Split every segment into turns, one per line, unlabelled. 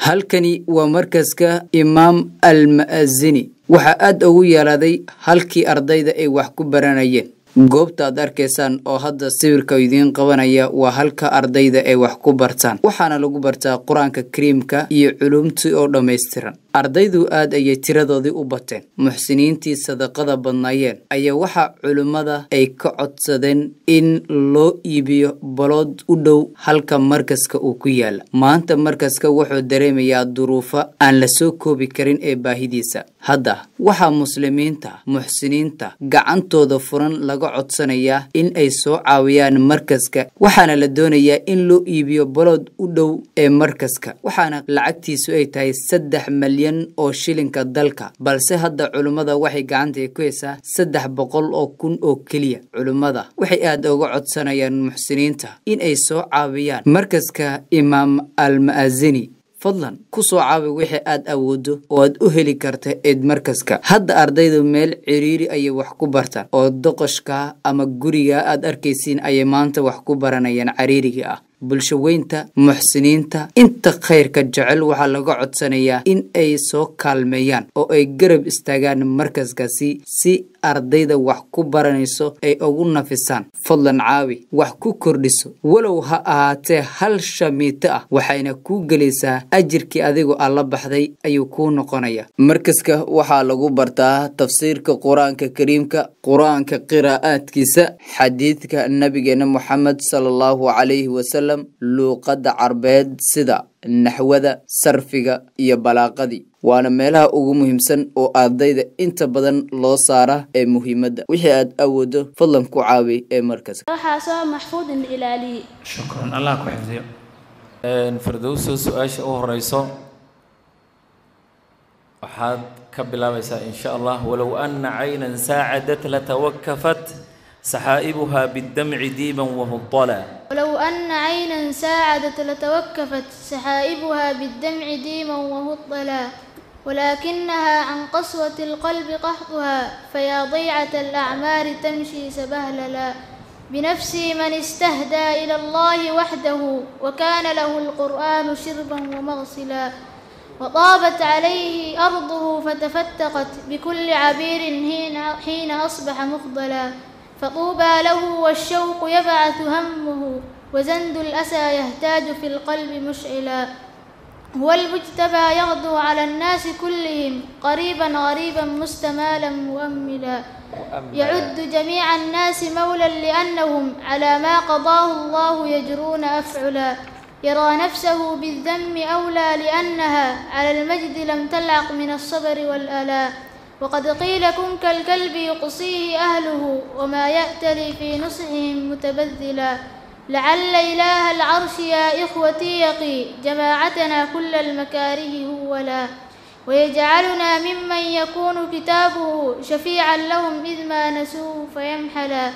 halkani waa markaska Imaam Al-Maazini waxa aad ugu yeeladay halkii ardayda ay wax ku baranayeen goobta aad arkaysaan oo hadda sawirka idin qabanaya waa halka ardayda ay wax ku bartaan waxaana lagu bartaa Quraanka Kariimka iyo culumtii oo dhameystiran ardaydu aad ayay tiradoodii u bateen muxsiniintii sadaqada badnaayeen ayaa waxa culimada ay ka codsadeen in loo iibiyo balood u dhow halka markaska uu ku yaala maanta markaska wuxuu dareemayaa duruufa aan la soo koobi karin ee baahidiisa hadda waxa muslimiinta muxsiniinta gacantooda furan laga codsanayaa in ay soo caawiyaan markaska waxaana la doonayaa in loo iibiyo balood u dhow ee markaska waxaana lacagtiisu ay tahay 3 milyan oo shilinka dalka balse hadda culimada waxay gacanta ku haysaa 300 oo kun oo kaliya culimada waxay aad uga codsanayaan muxsiniinta in ay soo caawiyaan markaska Imaam Al-Maazini fadlan ku soo caawi wixii aad awoodo oo aad u heli karto eed markaska hadda ardaydu meel ciriiri ay wax ku bartaan oo doqoshka ama guriga aad arkaysiin ay maanta wax ku baranayaan ciriiriga ah bulshaweynta muxsiniinta inta khayrka jecel waxa laga codsanayaa in ay soo kaalmeeyaan oo ay garab istaagaan markaskaasi si ardayda wax ku baranayso ay ugu nafisaan fadlan caawi wax ku kordhiso walow ha ahaatee hal shamiito ah waxayna ku gelaysaa ajirkii adigu alla baxday ayuu ku noqonaya markaska waxa lagu bartaa tafsiirka Quraanka Kariimka Quraanka qiraa'aadkiisa xadiidka nabigeena Muhammad sallallahu alayhi wasallam luqadda Carbeed sida naxwada sarfiga iyo balaaqadii waana meelaha ugu muhiimsan oo ardayda inta badan loo saara ee muhiimada wixii aad awoodo fadlan ku caawi ee markaska
waxa soo maxfuud ilaali
shukran Allah ku xifdiyo firdawso su'aasha u horeyso waxaad ka bilaabaysaa insha Allah walaw anna aynan saacadat la tawakkafat سحائبها بالدمع ديبا وهطلا
ولو أن عينا ساعدت لتوكفت سحائبها بالدمع ديما وهطلا ولكنها عن قسوة القلب قحطها فيا ضيعة الأعمار تمشي سبهللا بنفسي من استهدى إلى الله وحده وكان له القرآن شربا ومغسلا وطابت عليه أرضه فتفتقت بكل عبير حين أصبح مخضلا فطوبى له والشوق يبعث همه وزند الأسى يهتاج في القلب مشعلا هو المجتبى يغدو على الناس كلهم قريبا غريبا مستمالا مؤملا يعد جميع الناس مولا لأنهم على ما قضاه الله يجرون أفعلا يرى نفسه بالذم أولى لأنها على المجد لم تلعق من الصبر والآلاء وقد قيل كن كالكلب يقصيه أهله وما يأتلي في نصحهم متبذلا لعل إله العرش يا إخوتي يقي جماعتنا كل المكاره هولا ويجعلنا ممن يكون كتابه شفيعا لهم إذ ما نسوه فيمحلا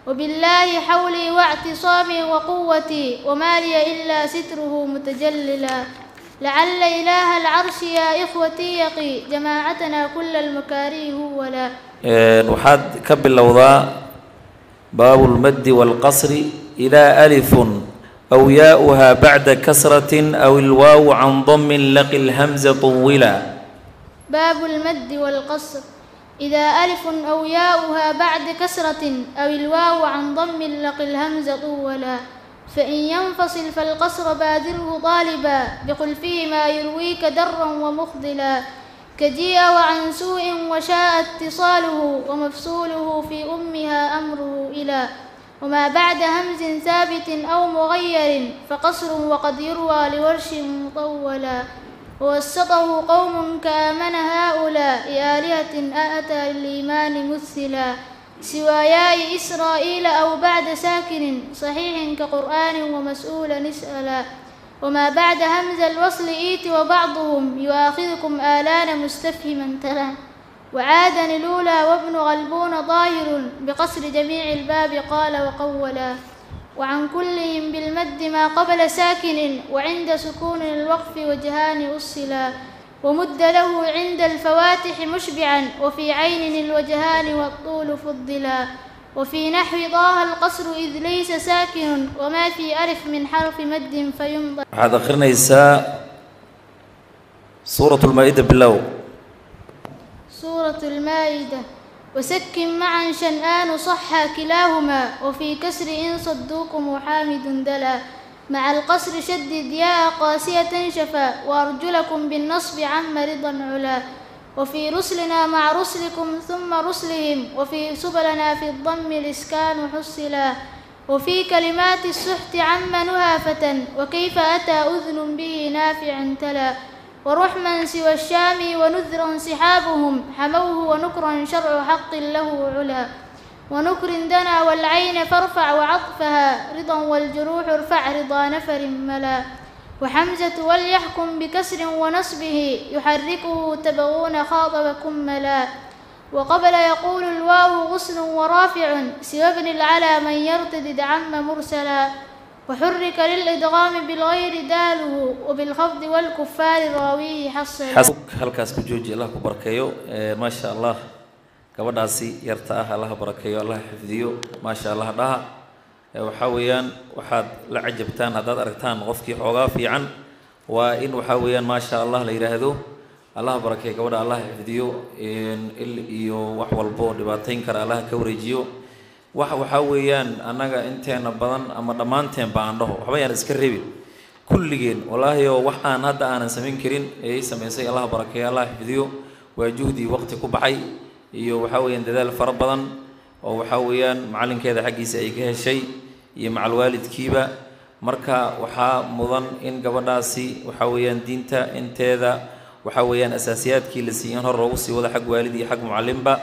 وبالله حولي واعتصامي وقوتي وما لي إلا ستره متجللا لعل إله العرش يا إخوتي يقي جماعتنا كل المكاره ولا
وحد كبل الأوضاع باب المد والقصر إلى ألف أو ياؤها بعد كسرة أو الواو عن ضم لقي الهمزة طولا
باب المد والقصر إذا ألف أو ياؤها بعد كسرة أو الواو عن ضم لقي الهمزة طولا فإن ينفصل فالقصر بادره طالبا بقل فيه ما يرويك درا ومخضلا كجيء وعن سوء وشاء اتصاله ومفصوله في أمها أمره إلى وما بعد همز ثابت أو مغير فقصر وقد يروى لورش مطولا ووسطه قوم كآمن هؤلاء آلهة أتى للإيمان مثلا سوى ياء إسرائيل أو بعد ساكن صحيح كقرآن ومسؤولا نسألا وما بعد همز الوصل إيت وبعضهم يؤاخذكم آلان مستفهما تلا وعادا الأولى وابن غلبون ظاهر بقصر جميع الباب قال وقولا وعن كلهم بالمد ما قبل ساكن وعند سكون الوقف وجهان أصلا ومد له عند الفواتح مشبعا وفي عين الوجهان والطول فضلا وفي نحو ضاه القصر إذ ليس ساكن وما في ألف من حرف مد فيمضى
هذا آخرنا يساء سورة المائدة بالله.
سورة المائدة. وسك معا شنآن صحا كلاهما وفي كسر إن صدوكم وحامد دلا مع القصر شدد ياء قاسية شفا وأرجلكم بالنصب عم رضا علا وفي رسلنا مع رسلكم ثم رسلهم وفي سبلنا في الضم الإسكان حصلا وفي كلمات السحت عم نهافة وكيف أتى أذن به نافع تلا ورحما سوى الشام ونذرا سحابهم حموه ونكرا شرع حق له علا ونكر دنا والعين فارفع وعطفها رضا والجروح ارفع رضا نفر ملا وحمزة وليحكم بكسر ونصبه يحركه تبغون خاطبكم ملا وقبل يقول الواو غصن ورافع سوى ابن العلا من يرتدد عم مرسلا وحرك للإدغام بالغير داله وبالخفض والكفار راويه حصلا.
حسبك هلكاس كجوجي الله كبركيو ما شاء الله gabadhaasi yarta ah Allah barakeeyo Allah xifdiyo ma sha Allah dhaha waxa weeyaan waxaad la cajabtaan hadaad aragtaan qofkii xoogaa fiican waa in waxa weeyaan ma sha Allah la yiraahdo Allah barakeeyo gabadha Allah xifdiyo iyo wax walbo dhibaateyn kara Allah ka wareejiyo waxa weeyaan anaga inteena badan ama dhamaanteen baan dhaho waxba yaan iska reebin kulligeen wallahi wax aan hadda aanan sameyn karin ee sameysay Allah barakeeyo Allah xifdiyo waa juhdi waqti ku baxay iyo waxa weeyaan dadaal fara badan oo waxa weeyaan macalinkeeda xaqiisa ay ka heshay iyo macal waalidkiiba marka waxa mudan in gabadhaasi waxa weeyaan diinta inteeda waxa weeyaan asaasiyaadkii la siiyay hor loogu sii wada xaq waalid iyo xaq mucalimba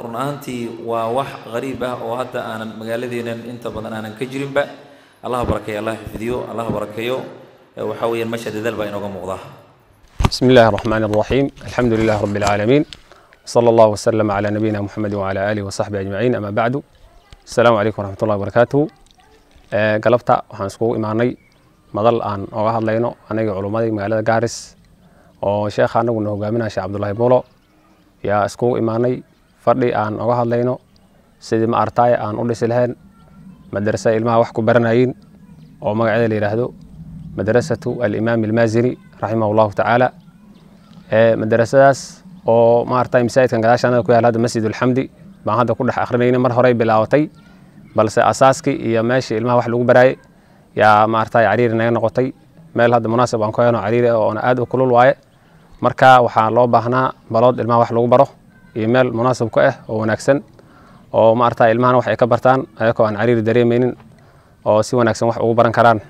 run ahaantii waa wax qariib ah oo hadda aanan magaaladeenan inta badan aanan ka jirinba Allah barakeeyo Allah xifdiyo Allah barakeeyo waxa weeyaan masha dadaal baa inooga muuqda.
بسم الله الرحمن الرحيم الحمد لله رب العالمين صلى الله وسلم على نبينا محمد وعلى آله وصحبه أجمعين أما بعد السلام عليكم ورحمة الله وبركاته قلبتا waxaan isku imaanay madal aan uga hadlayno anaga culimadii magaalada Gaaris oo sheekh anagu hogaaminaya Sheekh Cabdullaahi Boolo yaa isku imaanay fadhi aan uga hadlayno sidii ma artay aan u dhisi lahayn madrasa ilmaha wax ku baranayeen oo magaceeda la yiraahdo madrasatu al-Imam al-Maazini rahimahullahu ta'ala madrasadaas oo ma artay masaajidkan gadaashana ku yaal hada Masjidul Hamdi baan hadda ku dhex akhrinayna mar hore bilaawatay balse asaaskii iyo meeshii ilmaha wax lagu baraayay yaa ma artay cariir naga noqotay meel hadda munaasab aan ku hayno cariir oo aad u kulul waaye marka waxaa loo baahnaa balood ilmaha wax lagu baro iyo meel munaasab ku ah oo wanaagsan oo ma artay ilmaha wax ay ka bartaan ayagoo aan cariir dareemaynin oo si wanaagsan wax ugu baran karaan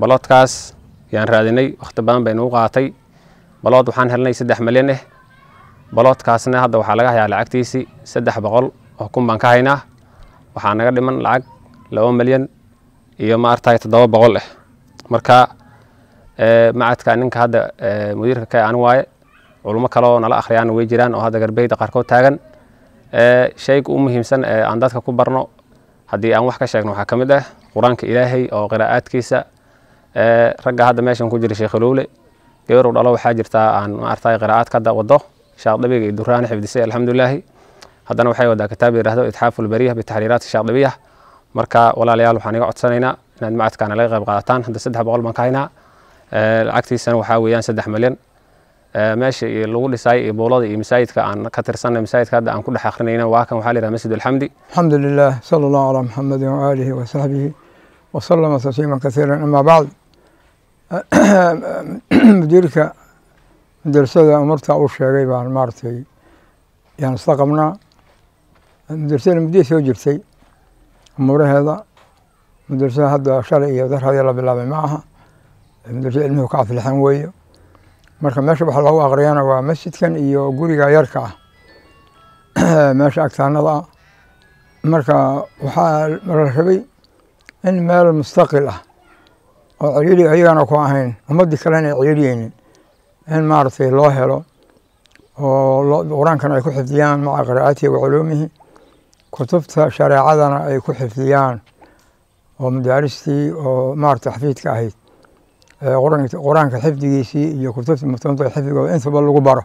baloodkaas yaan raadinay waqti badan bay nagu qaatay balood waxaan helnay 3 milyan ah baloodkaasna hadda waxaa laga hayaa lacagtiisii 300 oo kun baan ka haynaa waxaa naga dhiman lacag 2 milyan iyo ma artay 700 ah marka macadka ninka hadda mudiirka ka aan waaye culimo kale oo nala akhriyaan way jiraan oo hadda garbeyda qaarkood taagan shayga u muhiimsan ee aan dadka ku barno haddii aan wax ka sheegno waxaa ka mid ah quraanka ilaahay oo qiraa'aadkiisa ragga hadda meeshan ku jira Sheekh Lowle gabar u dhalo waxaa jirta aan ma artay qiraa'aad ka wado shaaqdabiga iyo duraan xifdisay alxamdulillah haddana waxay wadaa kitaab yiraahdo itxaaful bariyah bi tahriiraat shaaqdabiya marka walaalayaal waxaan iga codsanaynaa inaad macadkaana laga qayb qaadataan hadda 300 baan ka haynaa lacagtiisana waxaa weeyaan 3 milyan meesha lagu dhisay iyo boolada iyo masaajidka aan ka tirsanay masaajidka hadda aan ku dhex akhrinayna waa kan waxaa la yiraahdaa Masjidul Hamdi
alxamdulillah sallallahu ala muhammad wa alihi wa sahbihi wa sallama tasliman kathiran amma ba'd mudiirka madrasada amarta uu sheegay baan maartay yaan istaqamna madrasada muddo soo jirtay umuraheeda madrasada hadda shalay iyo darhada la bilaabay maaha madrasada ilmuhu ka aflaxan weeyo marka meesha waxa lagu aqriyana waa masjidkan iyo guriga yarka ah meesha agtaanada marka waxaa la rabay in meel mustaqil ah oo ciriiri ayagana ku ahayn ummadii kalena ciriiriyeen in maartay loo helo oo quraankan ay ku xifdiyaan maca qiraa'ati wa culumihi kutubta shariicadana ay ku xifdiyaan oo madaaristii oo maartay xafiidka ahayd quraanka xifdigiisii iyo kutubta muftanada xifdiga intaba lagu baro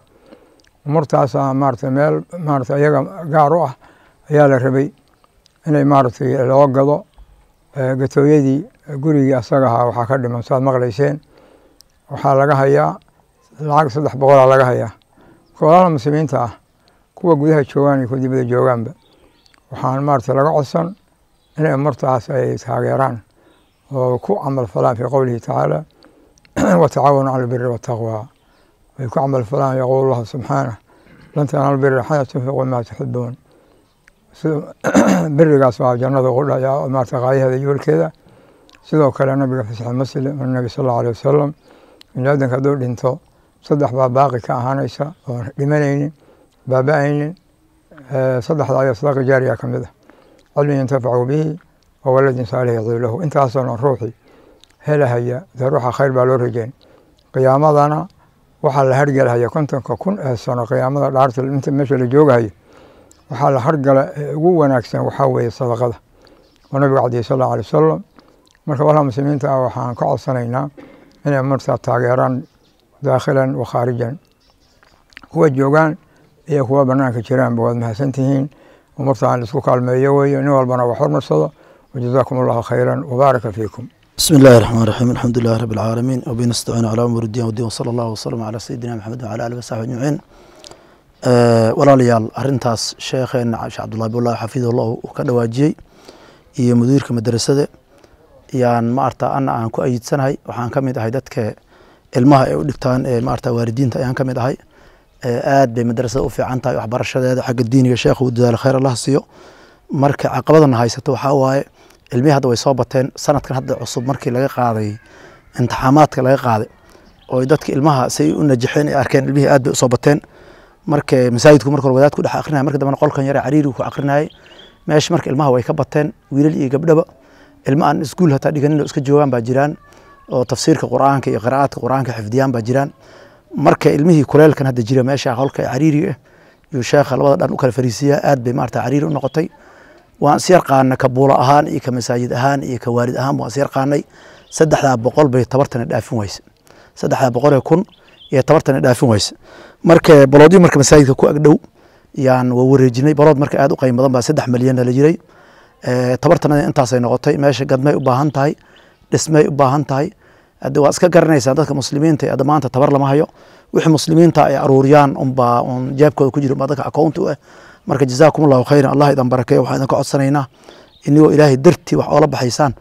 umurtaas maartay meel maartay ayaga gaar u ah ayaa la rabay inay maartay loo gado gatooyadii gurigii asaga ahaa waxaa ka dhiman saad maqlayseen waxaa laga hayaa lacag 300 laga hayaa kooxaha muslimiinta ah kuwa gudaha joogaan iyo kuwa dibadda joogaanba waxaan maartay laga codsan inay martaas ay taageeraan oo ku camal falaan fi qowlihi tacaala wa tacaawanu cala albirri wattaqwa way ku camal falaan yaqulu allah subxaanahu lan tanaalu albirra xataa tunfiquu mimmaa tuxibbuun birigaas waa jannada ugu dhayaa maartay qaayaheeda iyo yoolkeeda sidoo kale nabiga fi saxiix muslim nabi sallallahu alayhi wasallam in aadanka hadduu dhinto 3 baa baaqi ka ahaanaysa oo dhimanaynin baaba'aynin 3 ayaa sadaqa jaariya ka mid ah cilmi yantafacu bihi wa waladin saalih yaduu lahu intaasoo ruuxi helahaya ruuxa khayr baa loo rajayn qiyaamadana waxaa la hargelahaya 50,000 sano qiyaamada dhaarta inta meesha la joogahayo waxaa la hargala ugu wanaagsan waxaa weeye sadaqada oo nabiga cadeeyay sallallahu alayhi wasallam marka walaal muslimiinta waxaan ka codsanaynaa inay martaa taageeraan daakhilan wa khaarijan kuwa joogaan iyo kuwa banaanka jiraan baad mahadsantihiin martaa isku kaalmeeyo weeyo nin walbana wax hormarsado wajazaakumullahu khayran wa baraka fiikum
بسم الله الرحمن الرحيم الحمد لله رب العالمين وبه نستعين على امور الدين والدين وصلى الله وسلم على سيدنا محمد وعلى اله وصحبه اجمعين walaalayaal arintaas sheekheena Sheekh Cabdullaahi Bullaahi xafidahullah uu ka dhawaajiyay iyo mudiirka madrasada yaan maarta aan ku ayidsanahay waxaan kamid ahay dadka ilmaha ay u dhigtaan maarta waalidiinta ayaan kamid ahay aad bay madrasada u fiican tahay waxbarashadeeda xagga diiniga sheekhu uu dadaal khayr Allah siiyo marka caqabadana haysato waxa waaye ilmihi hadda way soo bateen sanadkan hadda cusub markii laga qaaday imtixaamaadka laga qaaday oo dadka ilmaha say u najaxeen ay arkeen ilmihi aad bay u soo bateen marka masaajidku markii wadaadku dhex aqrinay markii dambe qolkan yar cariiri ku aqrinay meesh markii ilmaha way ka bateen wiilal iyo gabdhaba ilma aan iskuul hata dhiganin oo iska joogan baa jiraan oo tafsiirka quraanka iyo qiraa'adka quraanka xifdiyaan baa jiraan marka ilmihi kuleelkan hadda jira meesha qolka cariiri ah iyo sheekha labada dhan u kala fariisiya aad bay maarta cariiri u noqotay waan siyar qaana ka buula ahaan iyo ka masaajid ahaan iyo ka waalid ahaan waan siyar qaanay 300 bay tabartan dhaafin wayse 300 kun iyo tabartan dhaafin wayse marka baloodii marka masaajidka ku agdhow yaan wareejinay balood marka aad u qiimo badan baa 3 milyan la jiray tabartan intaas ay noqotay meesha gadmay u baahan tahay dhismay u baahan tahay hadda waa iska garanaysaa dadka muslimiinta ee maanta tabar lama hayo wixii muslimiinta ay aruuriyaan jeebkooda ku jira dadka account u ah marka jazaakumullahu khayran Allah idan barakeeyo waxaan ka codsanaynaa inuu ilaahay dartii wax oola baxaysaan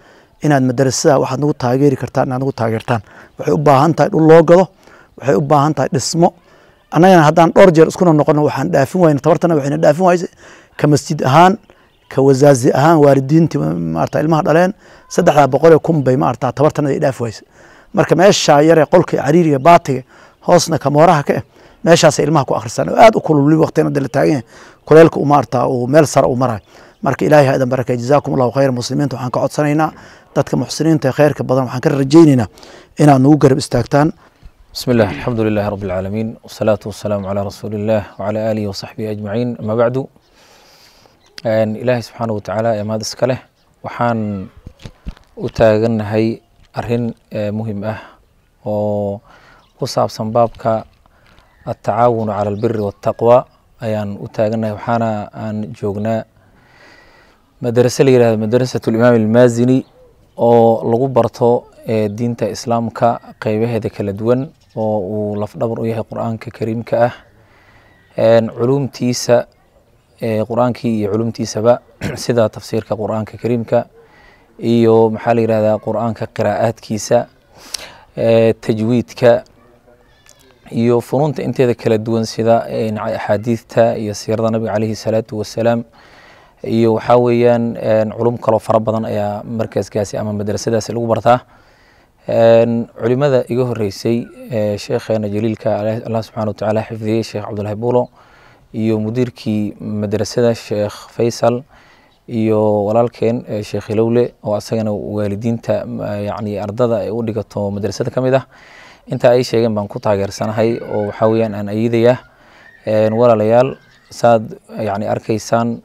inaad madrasada waxaad nagu taageeri kartaan inaad nagu taageertaan waxay u baahan tahay dhul loo gado waxay u baahan tahay dhismo annagana haddaan dhowr jeer isku noqono waxaan dhaafin wayna tabartana waxayna dhaafin wayse ka masjid ahaan ka wasaazi ahaan waalidiintii maarta ilmaha dhaleen 300 kun bay maarta tabartana ay dhaaf wayse marka meesha yar ee qolka cariiriga baatiga hoosna ka mooraha ka meeshaas ilmaha ku akhrisan aad u kulul waqtiina dal taagan kuleelka u maarta oo meel sare u maray marka ilaahay ha idan barakeeyo jazaakumullahu khayr muslimiinta waxaan ka codsanaynaa dadka muxsiniinta khayrka badan waxaan ka rajaynaynaa inaad nagu garab istaagtaan
بسم الله الحمد لله رب العالمين والصلاة والسلام على رسول الله وعلى آله وصحبه أجمعين أما بعد إلهي سبحانه وتعالى يا مادس كله وحان أتاجن هاي أرهن مهم وصاب سنبابك التعاون على البر والتقوى أيان أتاجن وحانا أن جوجنا مدرسة لي مدرسة الإمام المازني oo lagu barto diinta islaamka qaybaheeda kala duwan oo uu lafdhabar u yahay quraanka kariimka ah culumtiisa quraankii iyo culumtiisaba sida tafsiirka quraanka kariimka iyo maxaa la yiraahdaa quraanka qiraa'aadkiisa tajwiidka iyo funuunta inteeda kala duwan sida axaadiista iyo siirada nabiga calayhi salaatu wasalaam iyo waxa weeyaan culum kale fara badan ayaa markaaskaasi ama madrasadaas lagu bartaa culimada iga horeysay sheekheena jaliilka Allah subhanahu wa ta'ala xifdiyay Sheekh Cabdullaahi Buulo iyo mudiirkii madrasada Sheekh Faysal iyo walaalkeen Sheekh Ilowle oo asagana waalidiinta yaani ardada ay u dhigato madrasada kamid ah inta ay sheegeen baan ku taageersanahay oo waxa weeyaan aan ayidaya walaalayaal saad yaani arkaysaan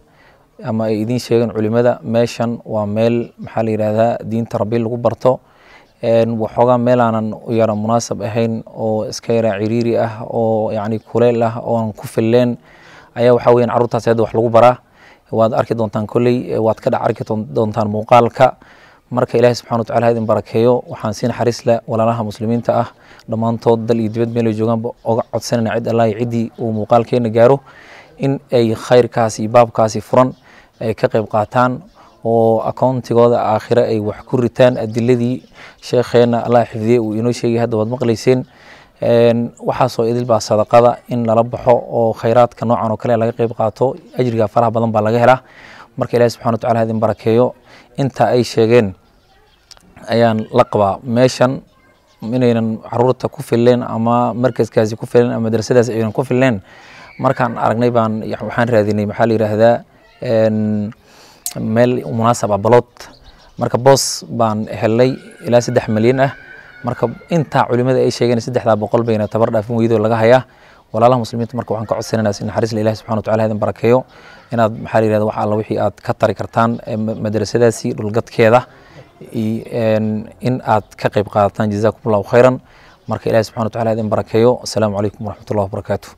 ama ay idin sheegan culimada meeshan waa meel maxaa la yiraahdaa diinta rabbi lagu barto waxoogaa meel aanan u yara munaasab ahayn oo iska yara ciriiri ah oo yaani kuleel ah oo aan ku fileen ayaa waxa weeyaan carruurtaas hadda wax lagu baraa waad arki doontaan kolley waad ka dhac arki doontaan muuqaalka marka ilaahay subxaana watacaala ha idin barakeeyo waxaan si naxariis leh walaalaha muslimiinta ah dhammaantood dal iyo dibad meel ay joogaanba oga codsanayna cid allah iyo ciddii uu muuqaalkeena gaaro in ay khayrkaasi iyo baabkaasi furan ay ka qayb qaataan oo akoontigooda aakhire ay wax ku ritaan adiladii sheekheena allah xifdiyey uu inoo sheegay hadda waad maqlayseen waxaasoo idil baa sadaqada in lala baxo oo khayraadka noocan oo kale laga qayb qaato ajriga faraha badan baa laga helaa marka ilaahay subxana watacaala ha idin barakeeyo inta ay sheegeen ayaan la qabaa meeshan inaynan caruurta ku filleen ama markaskaasi ku filleen ama madrasadaas aynan ku filleen markaan aragnay baan waxaan raadinay maxaa la yiraahdaa meel munaasab ah balood marka boos baan helay ilaa 3 milyan ah marka inta culimada ay sheegeen 300 bayna tabar dhaafin weydo laga hayaa walaalaha muslimiinta marka waxaan ka codsanaynaa in naxariis ilaahay subxaana watacaala idin barakeeyo inaad maxaa la yiraahdaa wax alla wixii aad ka tari kartaan madrasadaasi dhulgadkeeda in aad ka qayb qaadataan jazaakumullahu khayran marka ilaahay subxaana watacaala idin barakeeyo assalaamu calaykum waraxmatullahi wabarakaatuh